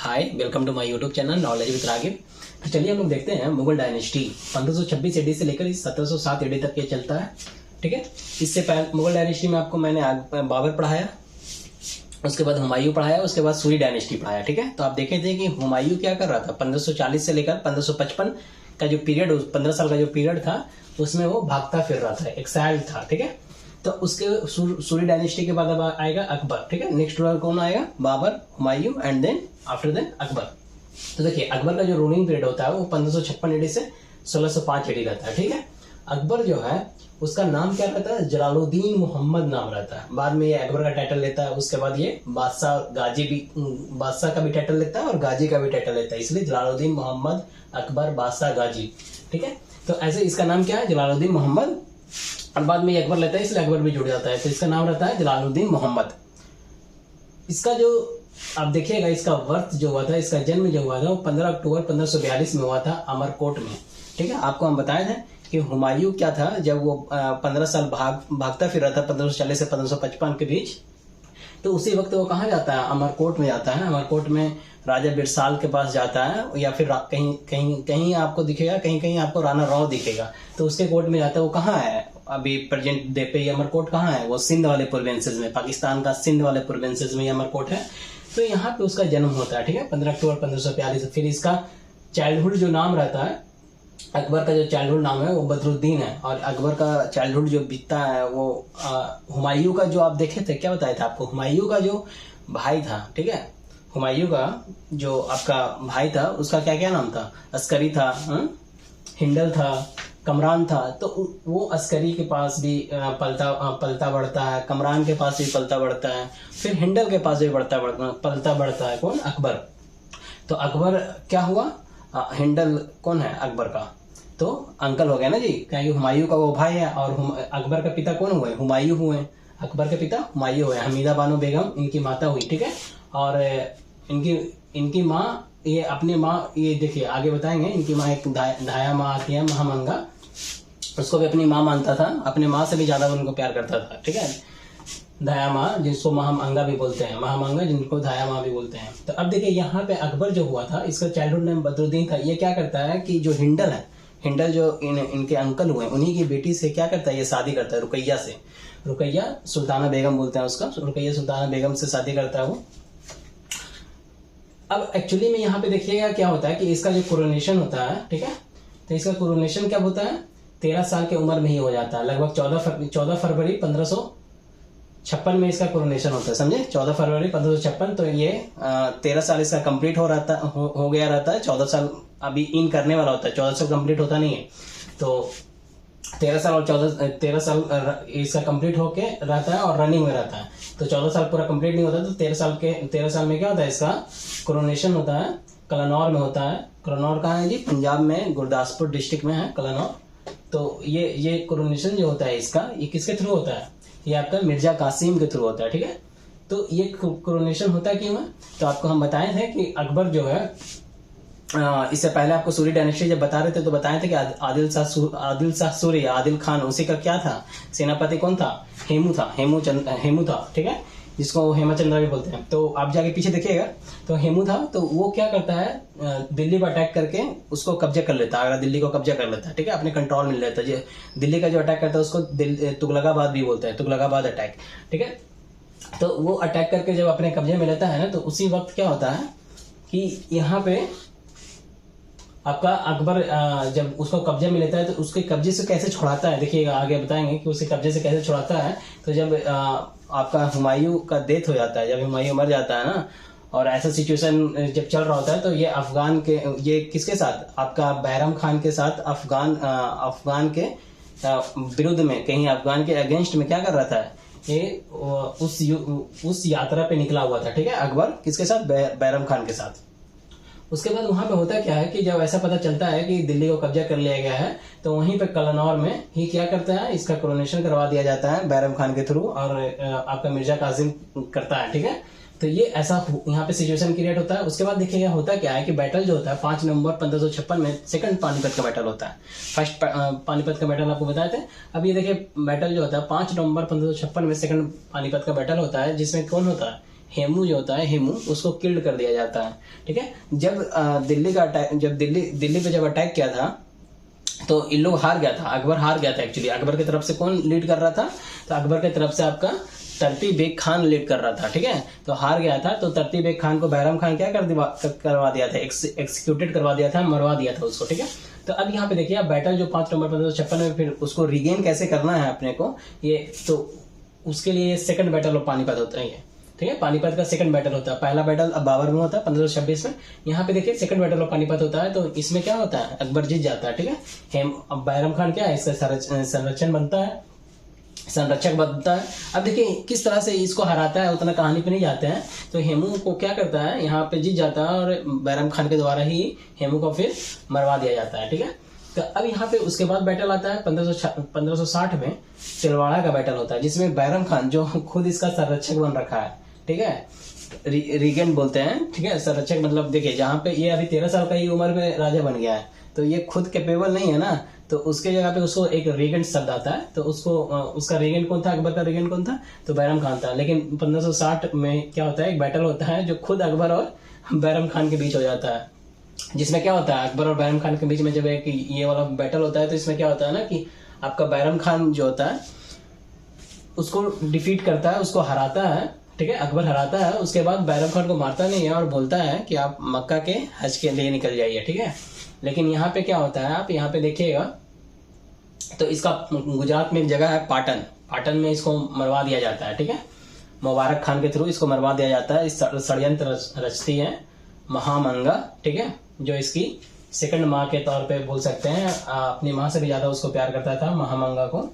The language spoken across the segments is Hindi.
Hi, welcome to my YouTube channel knowledge with Ragib. तो चलिए हम लोग देखते हैं मुगल डायनेस्टी 1526 एडी से लेकर 1707 एडी तक ये चलता है। ठीक है, इससे पहले मुगल डायनेस्टी में आपको मैंने बाबर पढ़ाया, उसके बाद हुमायूं पढ़ाया, उसके बाद सूरी डायनेस्टी पढ़ाया। ठीक है, तो आप देखे थे कि हुमायूं क्या कर रहा था, 1540 से लेकर 1555 का जो पीरियड, 15 साल का जो पीरियड था उसमें वो भागता फिर रहा था, एक्साइल था। ठीक है, तो उसके सूरी डायनेस्टी के बाद अब आएगा अकबर। ठीक है, नेक्स्ट रूलर कौन आएगा, Babur, Humayun and then after then Akbar. तो देखिए अकबर का जो रूलिंग पीरियड होता है वो 1556 एडी से 1605 एडी रहता है। ठीक है, अकबर जो है उसका नाम क्या रहता है, जलालुद्दीन मोहम्मद नाम रहता है। बाद में ये अकबर का टाइटल लेता है, उसके बाद ये बादशाह का भी टाइटल लेता है और गाजी का भी टाइटल लेता है, इसलिए जलालुद्दीन मोहम्मद अकबर बादशाह गाजी। ठीक है, तो ऐसे इसका नाम क्या है, जलालुद्दीन मोहम्मद, और बाद में ये अकबर लेता है इसलिए अकबर भी जुड़ जाता है, तो इसका नाम रहता है जलालुद्दीन मोहम्मद। इसका जो आप देखिएगा, इसका बर्थ जो हुआ था, इसका जन्म जो हुआ था वो 15 अक्टूबर 1542 में हुआ था अमरकोट में। ठीक है, आपको हम बताए थे कि हुमायूं क्या था, जब वो 15 साल भागता फिर रहा था 1540 से 1555 के बीच, तो उसी वक्त वो कहाँ जाता है, अमरकोट में जाता है। अमरकोट में राजा बिरसाल के पास जाता है, या फिर कहीं कहीं कहीं आपको दिखेगा, कहीं कहीं आपको राणा राव दिखेगा, तो उसके कोर्ट में जाता है। वो कहाँ है अभी प्रेजेंट डे पे, अमरकोट कहाँ है, वो सिंध वाले प्रोविंसेस में, पाकिस्तान का सिंध वाले प्रोविंसेस में अमरकोट है। तो यहाँ पे उसका जन्म होता है। ठीक है, 15 अक्टूबर 1542। फिर इसका चाइल्डहुड जो नाम रहता है, अकबर का जो चाइल्डहुड नाम है वो बदरुद्दीन है, और अकबर का चाइल्डहुड जो बीतता है वो हुमायूं का जो आप देखे थे, क्या बताया था आपको, हुमायूं का जो भाई था, ठीक है, हुमायूं का जो आपका भाई था उसका क्या क्या नाम था, अस्करी था, हिंडल था, कमरान था। तो वो अस्करी के पास भी पलता बढ़ता है, कमरान के पास भी पलता बढ़ता है, फिर हिंडल के पास भी पलता बढ़ता है, कौन, अकबर। तो अकबर क्या हुआ, हिंडल कौन है, अकबर का तो अंकल हो गया ना जी, क्योंकि हुमायूं का वो भाई है, और अकबर का पिता कौन हुए, हुमायूं हुए, अकबर के पिता हुमायूं हुए। हमीदा बानो बेगम इनकी माता हुई। ठीक है, और इनकी माँ, ये अपनी माँ, ये देखिए आगे बताएंगे, इनकी माँ एक धाया माँ आती है, महामंगा, उसको भी अपनी माँ मानता था, अपनी माँ से भी ज्यादा उनको प्यार करता था। ठीक है, धाया माँ जिसको महामंगा भी बोलते हैं, महामंगा जिनको धाया माँ भी बोलते हैं। तो अब देखिए यहाँ पे अकबर जो हुआ था, इसका चाइल्डहुड नेम बदरुद्दीन था। ये क्या करता है कि जो हिंडल है, हिंडल जो इनके अंकल हुए, उन्हीं की बेटी से क्या करता है, ये शादी करता है रुकैया से, रुकैया सुल्ताना बेगम बोलते हैं उसका, रुकैया सुल्ताना बेगम से शादी करता है वो। अब एक्चुअली में यहाँ पे देखिएगा क्या होता है कि इसका जो कोरोनेशन होता है, ठीक है, तो इसका कोरोनेशन कब होता है, 13 साल की उम्र में ही हो जाता है, लगभग 14 फरवरी 1556 में इसका कोरोनेशन होता है, समझे, 14 फरवरी 1556। तो ये 13 साल इसका कंप्लीट हो गया रहता है, 14 साल अभी इन करने वाला होता है, 14 साल कंप्लीट होता नहीं है, तो 13 साल और 13 साल इसका कंप्लीट होके रहता है और रनिंग में रहता है। तो 14 साल पूरा कंप्लीट नहीं होता, तो 13 साल में क्या होता है, इसका कोरोनेशन होता है, कलानौर में होता है। कलानौर कहाँ है जी, पंजाब में गुरदासपुर डिस्ट्रिक्ट में है कलानौर। तो ये कोरोनेशन जो होता है इसका, ये किसके थ्रू होता है, ये आपका मिर्जा कासिम के थ्रू होता है। ठीक है, तो ये कोरोनेशन होता क्यों है, तो आपको हम बताए थे कि अकबर जो है, इससे पहले आपको सूरी डायनेस्टी जब बता रहे थे तो बताए थे कि आदिल शाह सूरी, आदिल खान, उसी का क्या था, सेनापति कौन था, हेमू था, हेमू था। ठीक है, जिसको हेमचंद्र भी बोलते हैं। तो आप जाके पीछे देखिएगा, तो हेमू था, तो वो क्या करता है, दिल्ली पर अटैक करके उसको कब्जा कर लेता है, आगरा दिल्ली को कब्जा कर लेता है। ठीक है, अपने कंट्रोल में लेता है। दिल्ली का जो अटैक करता है उसको तुगलकाबाद भी बोलते हैं, तुगलकाबाद अटैक। ठीक है, तो वो अटैक करके जब अपने कब्जे में लेता है ना, तो उसी वक्त क्या होता है कि यहाँ पे आपका अकबर जब उसको कब्जे में लेता है तो उसके कब्जे से कैसे छुड़ाता है, देखिएगा आगे बताएंगे कि उसके कब्जे से कैसे छुड़ाता है। तो जब आपका हुमायूं का डेथ हो जाता है, जब हुमायूं मर जाता है ना, और ऐसा सिचुएशन जब चल रहा होता है, तो ये किसके साथ, आपका बैरम खान के साथ अफगान के विरुद्ध में, कहीं अफगान के अगेंस्ट में क्या कर रहा था, ये उस यात्रा पे निकला हुआ था। ठीक है, अकबर किसके साथ, बैरम खान के साथ। उसके बाद वहां पे होता क्या है कि जब ऐसा पता चलता है कि दिल्ली को कब्जा कर लिया गया है, तो वहीं पे कलानौर में ही क्या करता है, इसका कोरोनेशन करवा दिया जाता है बैरम खान के थ्रू, और आपका मिर्जा कासिम करता है। ठीक है, तो ये ऐसा यहाँ पे सिचुएशन क्रिएट होता है। उसके बाद देखिएगा होता क्या है कि बैटल जो होता है 5 नवंबर 1556 में सेकंड पानीपत का बैटल होता है। फर्स्ट पानीपत का बैटल आपको बताए थे। अब ये देखिए बैटल जो होता है 5 नवंबर 1556 में सेकंड पानीपत का बैटल होता है, जिसमें कौन होता है, हेमू जो होता है, हेमू, उसको किल्ड कर दिया जाता है। ठीक है, जब दिल्ली का अटैक, जब दिल्ली पे जब अटैक किया था तो इन लोग हार गया था, अकबर हार गया था। एक्चुअली अकबर की तरफ से कौन लीड कर रहा था, तो अकबर की तरफ से आपका तरतीब बेग खान लीड कर रहा था। ठीक है, तो हार गया था, तो तरतीब बेग खान को बैरम खान क्या करवा दिया था, एक्सिक्यूटेड करवा दिया था, मरवा दिया था उसको। ठीक है, तो अब यहाँ पे देखिए आप बैटल जो 5 नवंबर 1556 में, फिर उसको रिगेन कैसे करना है अपने को, ये तो उसके लिए सेकंड बैटल ऑफ पानीपत होता है ये। ठीक है, पानीपत का सेकंड बैटल होता है। पहला बैटल अब बाबर में होता है 1526 में, यहाँ पे देखिए सेकंड बैटल ऑफ पानीपत होता है। तो इसमें क्या होता है, अकबर जीत जाता है। ठीक है, अब बैरम खान क्या है, इसका संरक्षण बनता है, संरक्षक बनता है। अब देखिए किस तरह से इसको हराता है, उतना कहानी पे नहीं जाते हैं। तो हेमू को क्या करता है, यहाँ पे जीत जाता है और बैरम खान के द्वारा ही हेमू को फिर मरवा दिया जाता है। ठीक है, तो अब यहाँ पे उसके बाद बैटल आता है 1560 में तिलवाड़ा का बैटल होता है, जिसमें बैरम खान जो खुद इसका संरक्षक बन रखा है। ठीक है, रीगेंट बोलते हैं। ठीक है, संरक्षक मतलब देखिए जहाँ पे ये अभी 13 साल का ही उम्र में राजा बन गया है, तो ये खुद कैपेबल नहीं है ना, तो उसके जगह पे उसको एक रीगेंट शब्द आता है। तो उसको उसका रीगेंट कौन था, अकबर का रीगेंट कौन था, तो बैरम खान था। लेकिन 1560 में क्या होता है, एक बैटल होता है जो खुद अकबर और बैरम खान के बीच हो जाता है, जिसमें क्या होता है, अकबर और बैरम खान के बीच में जब एक ये वाला बैटल होता है, तो इसमें क्या होता है ना कि आपका बैरम खान जो होता है उसको डिफीट करता है, उसको हराता है। ठीक है, अकबर हराता है, उसके बाद बैरम खान को मारता नहीं है और बोलता है कि आप मक्का के हज के लिए निकल जाइए। ठीक है, लेकिन यहाँ पे क्या होता है, आप यहाँ पे देखिएगा तो इसका गुजरात में एक जगह है पाटन, पाटन में इसको मरवा दिया जाता है। ठीक है, मुबारक खान के थ्रू इसको मरवा दिया जाता है। इस षड्यंत्र रचती है महामंगा। ठीक है, जो इसकी सेकंड माँ के तौर पे बोल सकते हैं, अपनी माँ से भी ज्यादा उसको प्यार करता था महामंगा को,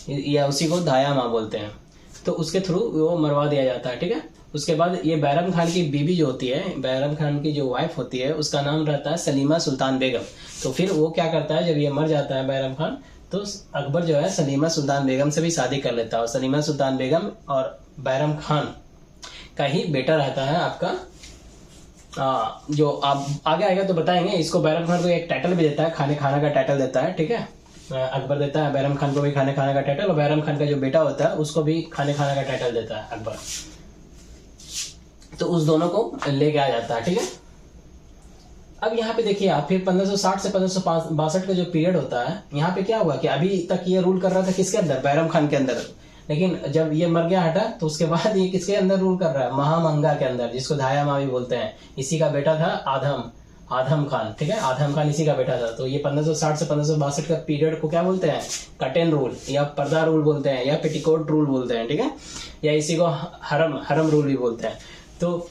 या उसी को धाया माँ बोलते हैं। तो उसके थ्रू वो मरवा दिया जाता है। ठीक है, उसके बाद ये बैरम खान की बीबी जो होती है, बैरम खान की जो वाइफ होती है, उसका नाम रहता है सलीमा सुल्तान बेगम। तो फिर वो क्या करता है, जब ये मर जाता है बैरम खान, तो अकबर जो है सलीमा सुल्तान बेगम से भी शादी कर लेता है, और सलीमा सुल्तान बेगम और बैरम खान का ही बेटा रहता है आपका, जो आप आगे आएगा तो बताएंगे। इसको बैरम खान को एक टाइटल भी देता है, खाने खाना का टाइटल देता है। ठीक है, अकबर देता है बैरम खान को भी खाने खाना का टाइटल, और बैरम खान का जो बेटा होता है उसको भी खाने खाना का टाइटल देता है अकबर। तो उस दोनों को लेके आ जाता है। ठीक है, अब यहाँ पे देखिए आप, फिर 1560 से 1562 का जो पीरियड होता है, यहाँ पे क्या हुआ कि अभी तक ये रूल कर रहा था किसके अंदर, बैरम खान के अंदर, लेकिन जब ये मर गया हटा, तो उसके बाद ये किसके अंदर रूल कर रहा है, महामंगा के अंदर, जिसको धाया माँ भी बोलते हैं। इसी का बेटा था आधम खान। ठीक है, आधम खान इसी का बेटा था। तो ये 1560 से 1562 का पीरियड को क्या बोलते हैं, कटेन रूल या पर्दा रूल बोलते हैं, या पेटिकोट रूल बोलते हैं। ठीक है, या इसी को हरम रूल भी बोलते हैं। तो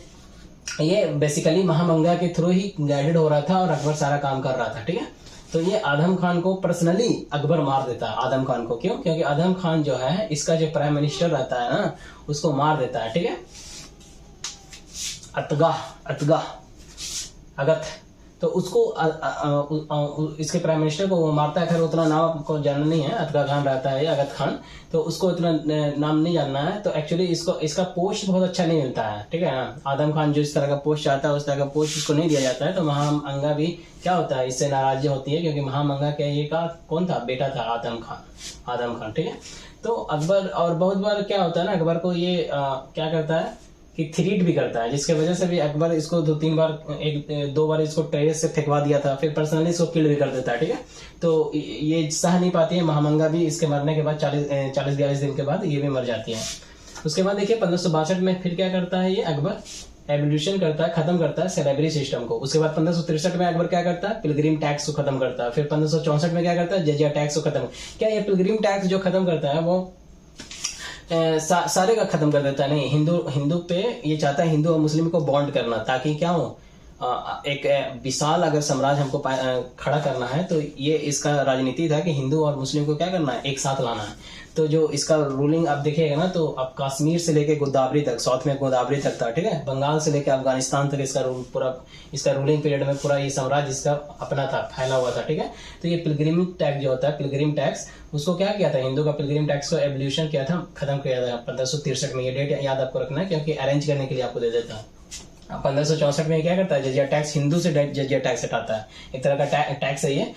ये बेसिकली महामंगा के थ्रू ही गाइडेड हो रहा था और अकबर सारा काम कर रहा था। ठीक है, तो ये आदम खान को पर्सनली अकबर मार देता है। आदम खान को क्यों, क्योंकि आदम खान जो है इसका जो प्राइम मिनिस्टर रहता है ना, उसको मार देता है। ठीक है, अगथ, तो उसको इसके प्राइम मिनिस्टर को वो मारता है। खैर उतना नाम आपको जानना नहीं है, अतगा खान रहता है, अगत खान, तो उसको इतना नाम नहीं जानना है। तो एक्चुअली इसका पोस्ट बहुत अच्छा नहीं मिलता है। ठीक है ना, आदम खान जो इस तरह का पोस्ट चाहता है उस तरह का पोस्ट इसको नहीं दिया जाता है। तो महामंगा भी क्या होता है, इससे नाराजगी होती है, क्योंकि महामंगा के ये का कौन था, बेटा था आदम खान। ठीक है, तो अकबर, और बहुत बार क्या होता है ना, अकबर को ये क्या करता है कि थ्रीट भी करता है, जिसके वजह से भी अकबर इसको 2 बार इसको टेरेस से फेंकवा दिया था, फिर पर्सनली इसको किल भी कर देता है। ठीक है, तो ये सह नहीं पाती है महामंगा भी, इसके मरने के बाद 40-42 दिन के बाद ये भी मर जाती है। उसके बाद देखिए 1562 में फिर क्या करता है ये अकबर, एबोल्यूशन करता है, खत्म करता है स्लेवरी सिस्टम को। उसके बाद 1563 में अकबर क्या करता है, पिलग्रिम टैक्स को खत्म करता है। फिर 1564 में क्या करता है, जजिया टैक्स को खत्म। क्या ये पिलग्रिम टैक्स जो खत्म करता है वो सारे का खत्म कर देता है, नहीं, हिंदू पे ये चाहता है हिंदू और मुस्लिम को बॉन्ड करना, ताकि क्या हो, एक विशाल अगर साम्राज्य हमको खड़ा करना है, तो ये इसका राजनीति था कि हिंदू और मुस्लिम को क्या करना है, एक साथ लाना है। तो जो इसका रूलिंग आप देखिएगा ना, तो अब कश्मीर से लेके गोदावरी तक, साउथ में गोदावरी तक था। ठीक है, बंगाल से लेके अफगानिस्तान तक इसका पूरा, इसका रूलिंग पीरियड में पूरा ये साम्राज्य इसका अपना था, फैला हुआ था। ठीक है, तो ये पिलग्रिम टैक्स जो होता है, पिलग्रिम टैक्स, उसको क्या किया था, हिंदू का पिलग्रिम टैक्स को एवोल्यूशन किया था, खत्म किया था 1563 में। ये डेट याद आपको रखना है, क्योंकि अरेंज करने के लिए आपको दे देता है। 1564 में क्या करता है, जजिया टैक्स, हिंदू से जजिया टैक्स हटाता है, एक तरह का टैक्स है ये,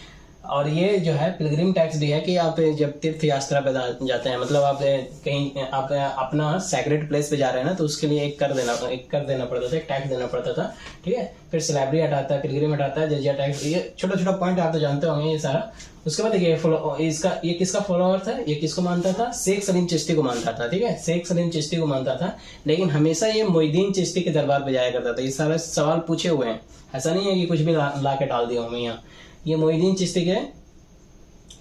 और ये जो है पिलग्रिम टैक्स भी है कि आप जब तीर्थ यात्रा पे जाते हैं, मतलब आप कहीं आप अपना सैक्रेड प्लेस पे जा रहे हैं ना, तो उसके लिए एक कर देना पड़ता था, एक टैक्स देना पड़ता था, ठीक है। फिर स्लैबरी हटाता है, पिलग्रिम हटाता है, जजिया टैक्स, ये छोटा छोटा पॉइंट आप तो जानते होंगे ये सारा। उसके बाद ये किसका फॉलोअर था, ये किसको मानता था, शेख सलीम चिश्ती को मानता था, ठीक है, शेख सलीम चिश्ती को मानता था। लेकिन हमेशा ये मोइनुद्दीन चिश्ती के दरबार पे जाया करता था। ये सारे सवाल पूछे हुए हैं, ऐसा नहीं है कि कुछ भी ला के डाल दिया हूँ मैं यहाँ। ये मोइनुद्दीन चिश्ती के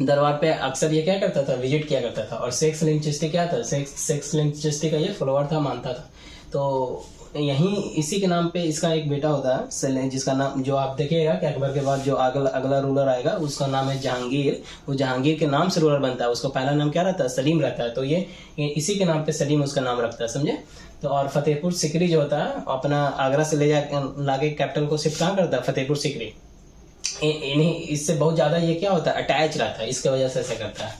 दरबार पे अक्सर ये क्या करता था, विजिट किया करता था। और शेख सलीम चिश्ती क्या था, शेख सलीम चिश्ती का ये फॉलोअर था, मानता था। तो यहीं इसी के नाम पे इसका एक बेटा होता है, जिसका नाम जो आप देखिएगा कि अकबर के बाद जो अगला रूलर आएगा उसका नाम है जहांगीर। वो जहांगीर के नाम से रूलर बनता है, उसका पहला नाम क्या रहता है, सलीम रहता है। तो ये इसी के नाम पे सलीम उसका नाम रखता है, समझे। तो और फतेहपुर सिकरी जो होता है अपना आगरा से लाके कैपिटल को शिफ्ट कहाँ करता है, फतेहपुर सिकरी। इन्हीं इससे बहुत ज्यादा ये क्या होता है, अटैच रहता है, इसके वजह से ऐसा करता है।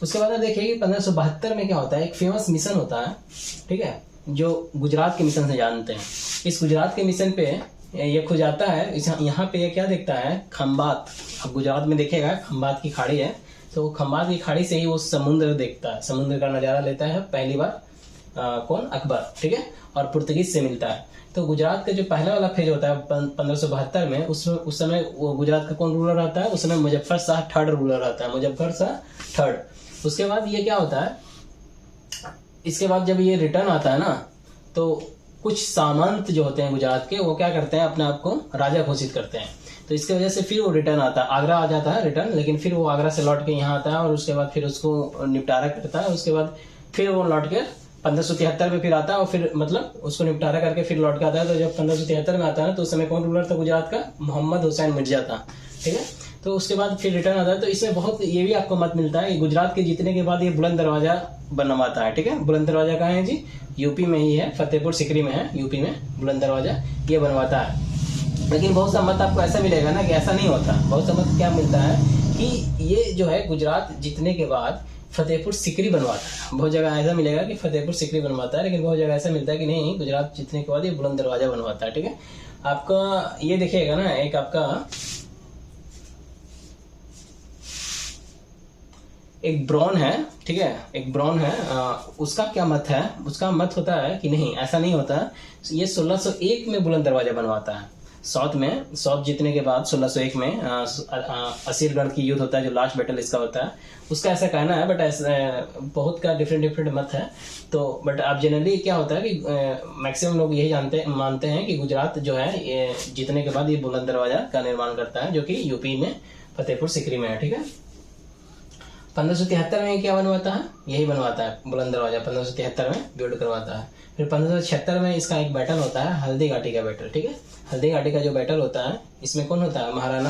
उसके बाद देखिए कि 1572 में क्या होता है, एक फेमस मिशन होता है, ठीक है, जो गुजरात के मिशन से जानते हैं। इस गुजरात के मिशन पे ये खुद जाता है, यहाँ पे ये क्या देखता है, खंबात। अब गुजरात में देखिएगा खंबात की खाड़ी है, तो खंबात की खाड़ी से ही वो समुद्र देखता है, समुद्र का नजारा लेता है पहली बार कौन, अकबर, ठीक है, और पुर्तगीज से मिलता है। तो गुजरात का जो पहला वाला फेज होता है 1572 में, उस समय वो गुजरात का कौन रूलर रहता है, उस समय मुजफ्फर शाह थर्ड रूलर रहता है, मुजफ्फर शाह थर्ड। उसके बाद ये क्या होता है, इसके बाद जब ये रिटर्न आता है ना, तो कुछ सामंत जो होते हैं गुजरात के, वो क्या करते हैं, अपने आप को राजा घोषित करते हैं। तो इसके वजह से फिर वो रिटर्न आता है, आगरा आ जाता है रिटर्न, लेकिन फिर वो आगरा से लौट के यहाँ आता है और उसके बाद फिर उसको निपटारा करता है। उसके बाद फिर वो लौट के 1573 में फिर आता है और फिर मतलब उसको निपटारा करके फिर लौट के आता है। तो जब 1573 में आता है ना, तो उस समय कौन रूलर था गुजरात का, मोहम्मद हुसैन मिर्जा था, ठीक है। तो उसके बाद फिर रिटर्न आता है। तो इसमें बहुत ये भी आपको मत मिलता है कि गुजरात के जीतने के बाद ये बुलंद दरवाजा बनवाता है, ठीक है। बुलंद दरवाजा कहाँ है जी, यूपी में ही है, फतेहपुर सिकरी में है, यूपी में बुलंद दरवाजा ये बनवाता है। लेकिन बहुत सा मत आपको ऐसा मिलेगा ना कि ऐसा नहीं होता। बहुत सा मत क्या मिलता है कि ये जो है गुजरात जीतने के बाद फतेहपुर सिकरी बनवाता है। बहुत जगह ऐसा मिलेगा कि फतेहपुर सिकरी बनवाता है, लेकिन बहुत जगह ऐसा मिलता है कि नहीं, गुजरात जीतने के बाद ये बुलंद दरवाजा बनवाता है, ठीक है। आपका ये देखिएगा ना, एक आपका एक ब्राउन है, ठीक है, एक ब्राउन है, उसका क्या मत है, उसका मत होता है कि नहीं, ऐसा नहीं होता। ये 1601 में बुलंद दरवाजा बनवाता है। साउथ जीतने के बाद 1601 में असीरगढ़ की युद्ध होता है, जो लास्ट बैटल इसका होता है, उसका ऐसा कहना है। बट ऐसा बहुत का डिफरेंट मत है। तो बट अब जनरली क्या होता है कि मैक्सिमम लोग यही मानते हैं कि गुजरात जो है ये जीतने के बाद ये बुलंद दरवाजा का निर्माण करता है, जो कि यूपी में फतेहपुर सिकरी में है, ठीक है। 1573 में क्या बनवाता है, यही बनवाता है बुलंद दरवाजा, 1573 में बिल्ड करवाता है। फिर 1576 में इसका एक बैटल होता है, हल्दी घाटी का बैटल, ठीक है। हल्दी घाटी का जो बैटल होता है, इसमें कौन होता है, महाराणा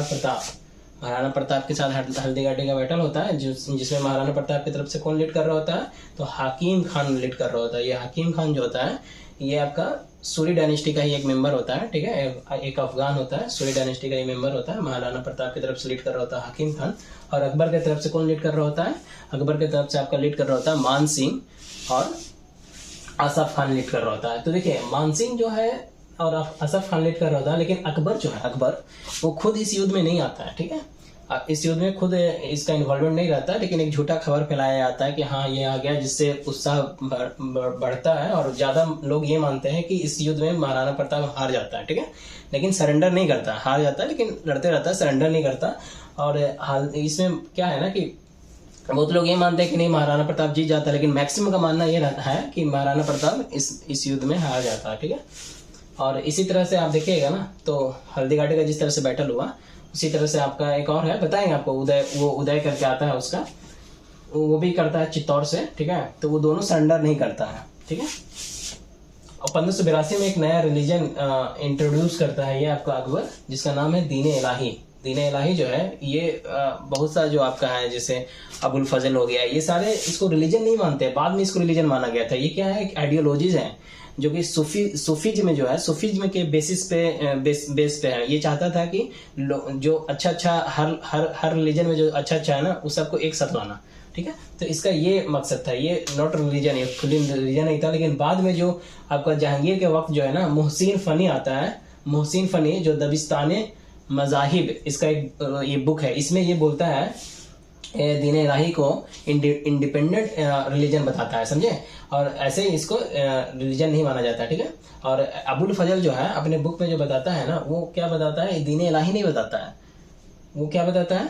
प्रताप के साथ हल्दी घाटी का बैटल होता है, जिसमें महाराणा प्रताप की तरफ से कौन लीड कर रहा होता है, तो हकीम खान लीड कर रहा होता है। ये हकीम खान जो होता है, ये आपका सूरी डायनेस्टी का ही एक मेंबर होता है, ठीक है, एक अफगान होता है, सूरी डायनेस्टी का ही मेंबर होता है। महाराणा प्रताप की तरफ से लीड कर रहा होता है हकीम खान, और अकबर की तरफ से कौन लीड कर रहा होता है, अकबर की तरफ से आपका लीड कर रहा होता है मान सिंह, और असफ खान लीड कर रहा होता है। तो देखिए मान सिंह जो है और असफ खान लीड कर रहा होता है, लेकिन अकबर जो है, अकबर वो खुद इस युद्ध में नहीं आता है, ठीक है। इस युद्ध में खुद इसका इन्वॉल्वमेंट नहीं रहता, लेकिन एक झूठा खबर फैलाया जाता है कि हाँ ये आ गया, जिससे उत्साह बढ़ता है और ज्यादा लोग ये मानते हैं कि इस युद्ध में महाराणा प्रताप हार जाता है, ठीक है, लेकिन सरेंडर नहीं करता। हार जाता है लेकिन लड़ते रहता है, सरेंडर नहीं करता। और इसमें क्या है ना कि बहुत लोग ये मानते हैं कि नहीं महाराणा प्रताप जीत जाता है, लेकिन मैक्सिमम का मानना ये रहता है कि महाराणा प्रताप इस युद्ध में हार जाता है, ठीक है। और इसी तरह से आप देखिएगा ना, तो हल्दी घाटी का जिस तरह से बैटल हुआ, उसी तरह से आपका एक और है, बताएंगे आपको, उदय करके आता है उसका, वो भी करता है चित्तौड़ से, ठीक है। तो वो दोनों सरेंडर नहीं करता है, ठीक है। और 1582 में एक नया रिलीजन इंट्रोड्यूस करता है ये आपका अकबर, जिसका नाम है दीन इलाही। दीन इलाही जो है ये बहुत सा जो आपका है, जैसे अबुल फजल हो गया, ये सारे इसको रिलीजन नहीं मानते, बाद में इसको रिलीजन माना गया था। ये क्या है, एक आइडियोलॉजीज है जो कि सूफीज्म जो है, सूफीज्म के बेसिस पे बेस पे है। ये चाहता था कि जो अच्छा हर रिलीजन में जो अच्छा है ना, उस सबको एक साथ लाना, ठीक है। तो इसका ये मकसद था। ये नॉट रिलीजन, ये खुली रिलीजन नहीं था। लेकिन बाद में जो आपका जहांगीर के वक्त जो है ना, मोहसिन फनी आता है, मोहसिन फनी जो दबिस्तान मज़ाहिब इसका एक ये बुक है, इसमें ये बोलता है दीन इलाही को इंडिपेंडेंट रिलीजन बताता है, समझे, और ऐसे ही इसको रिलीजन नहीं माना जाता, ठीक है। और अबुल फजल जो है अपने बुक में जो बताता है ना, वो क्या बताता है, दीन इलाही नहीं बताता है, वो क्या बताता है,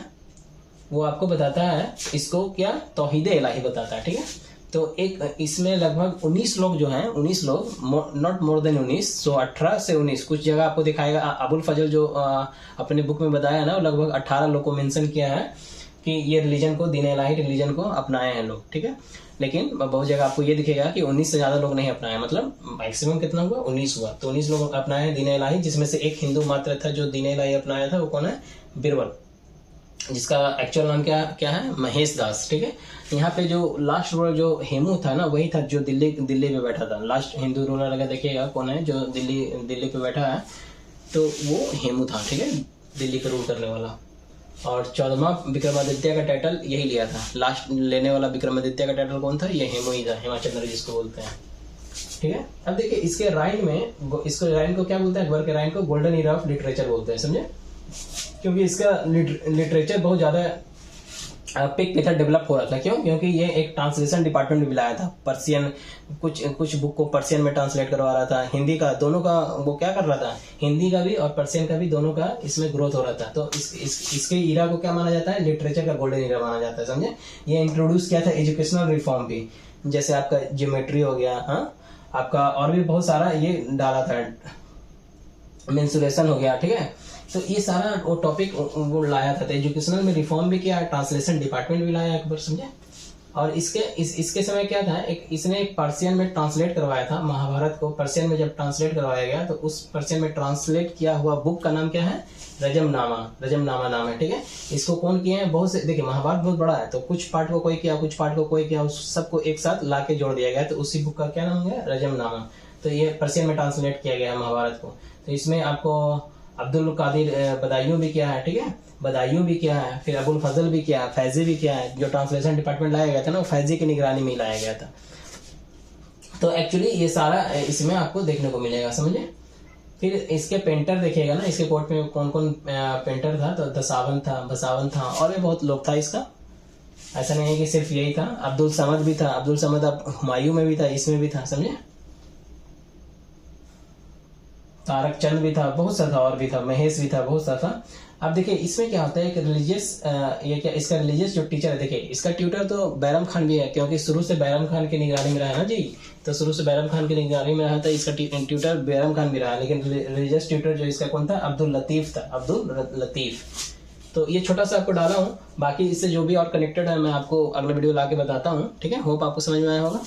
वो आपको बताता है इसको क्या, तौहीद इलाही बताता है, ठीक है। तो एक इसमें लगभग 19 लोग जो हैं, 19 लोग, नॉट मोर देन 19, सो 18 से 19, कुछ जगह आपको दिखाएगा। अबुल फजल जो अपने बुक में बताया ना, लगभग 18 लोग को मेंशन किया है कि ये रिलीजन को, दीन इलाही रिलीजन को अपनाए हैं लोग, ठीक है। लेकिन बहुत जगह आपको ये दिखेगा कि 19 से ज़्यादा लोग नहीं अपनाए, मतलब मैक्सिमम कितना हुआ, 19 हुआ। तो 19 लोग अपनाए हैं दीन इलाही, जिसमें से एक हिंदू मात्र था जो दीन इलाही अपनाया था, वो कौन है, बिरबल, जिसका एक्चुअल नाम क्या है, महेश दास, ठीक है। यहाँ पे जो लास्ट रूलर जो हेमू था ना, वही था जो दिल्ली पे बैठा था। लास्ट हिंदू रूलर अगर देखिएगा कौन है जो दिल्ली पे बैठा है, तो वो हेमू था, ठीक है, दिल्ली पे रूल करने वाला। और 14वां विक्रमादित्य का टाइटल यही लिया था। लास्ट लेने वाला विक्रमादित्य का टाइटल कौन था, ये हेमू ही था, हेमाचंद्र जिसको बोलते हैं, ठीक है। अब देखिए इसके राइन में, इसको राइन को क्या बोलते हैं, अकबर के राइन को गोल्डन ईरा ऑफ लिटरेचर बोलते हैं, समझे, क्योंकि इसका लिटरेचर बहुत ज़्यादा पिक पे था, डेवलप हो रहा था। क्यों, क्योंकि ये एक ट्रांसलेशन डिपार्टमेंट भी लाया था, पर्सियन, कुछ बुक को पर्सियन में ट्रांसलेट करवा रहा था, हिंदी का, दोनों का वो क्या कर रहा था, हिंदी का भी और पर्सियन का भी, दोनों का इसमें ग्रोथ हो रहा था। तो इसके ईरा को क्या माना जाता है, लिटरेचर का गोल्डन ईरा माना जाता है, समझे। ये इंट्रोड्यूस किया था एजुकेशनल रिफॉर्म भी, जैसे आपका ज्योमेट्री हो गया, हाँ, आपका और भी बहुत सारा ये डाला था, मेंसुरेशन हो गया, ठीक है। तो ये सारा वो टॉपिक वो लाया था। तो एजुकेशनल में रिफॉर्म भी किया, ट्रांसलेशन डिपार्टमेंट भी लाया अकबर, समझे। और इसके समय क्या था, इसने एक पर्सियन में ट्रांसलेट करवाया था, महाभारत को पर्सियन में जब ट्रांसलेट करवाया गया, तो उस पर्सियन में ट्रांसलेट किया हुआ बुक का नाम क्या है, रजमनामा नाम है, ठीक है। इसको कौन किए हैं, बहुत से, देखिए महाभारत बहुत बड़ा है, तो कुछ पार्ट को कोई किया, कुछ पार्ट को कोई किया, उस सबको एक साथ ला के जोड़ दिया गया, तो उसी बुक का क्या नाम है, रजमनामा। तो ये पर्सियन में ट्रांसलेट किया गया है महाभारत को। तो इसमें आपको अब्दुल कादिर बदायूं भी किया है, ठीक है, बदायूं भी किया है, फिर अबुल फजल भी किया है, फैजी भी किया है। जो ट्रांसलेशन डिपार्टमेंट लाया गया था ना, वो फैजी की निगरानी में लाया गया था। तो एक्चुअली ये सारा इसमें आपको देखने को मिलेगा, समझे। फिर इसके पेंटर देखिएगा ना, इसके कोर्ट में कौन कौन पेंटर था, तो बसावन था, और भी बहुत लोग था इसका, ऐसा नहीं है कि सिर्फ यही था। अब्दुल समद भी था, अब्दुल समद अब हुमायूं में भी था, इसमें भी था, समझे। तारक चंद भी था, बहुत सा था, और भी था, महेश भी था, बहुत सा था। अब देखिए इसमें क्या होता है कि रिलीजियस, ये क्या, इसका रिलीजियस जो टीचर है, देखिए इसका ट्यूटर तो बैरम खान भी है, क्योंकि शुरू से बैरम खान की निगरानी में रहा है ना जी, तो शुरू से बैरम खान की निगरानी में रहा था, इसका ट्यूटर बैरम खान भी रहा। लेकिन रिलीजियस ट्यूटर जो इसका कौन था, अब्दुल लतीफ था, अब्दुल लतीफ। तो ये छोटा सा आपको डाला हूँ, बाकी इससे जो भी और कनेक्टेड है मैं आपको अगले वीडियो ला के बताता हूँ, ठीक है। होप आपको समझ में आया होगा।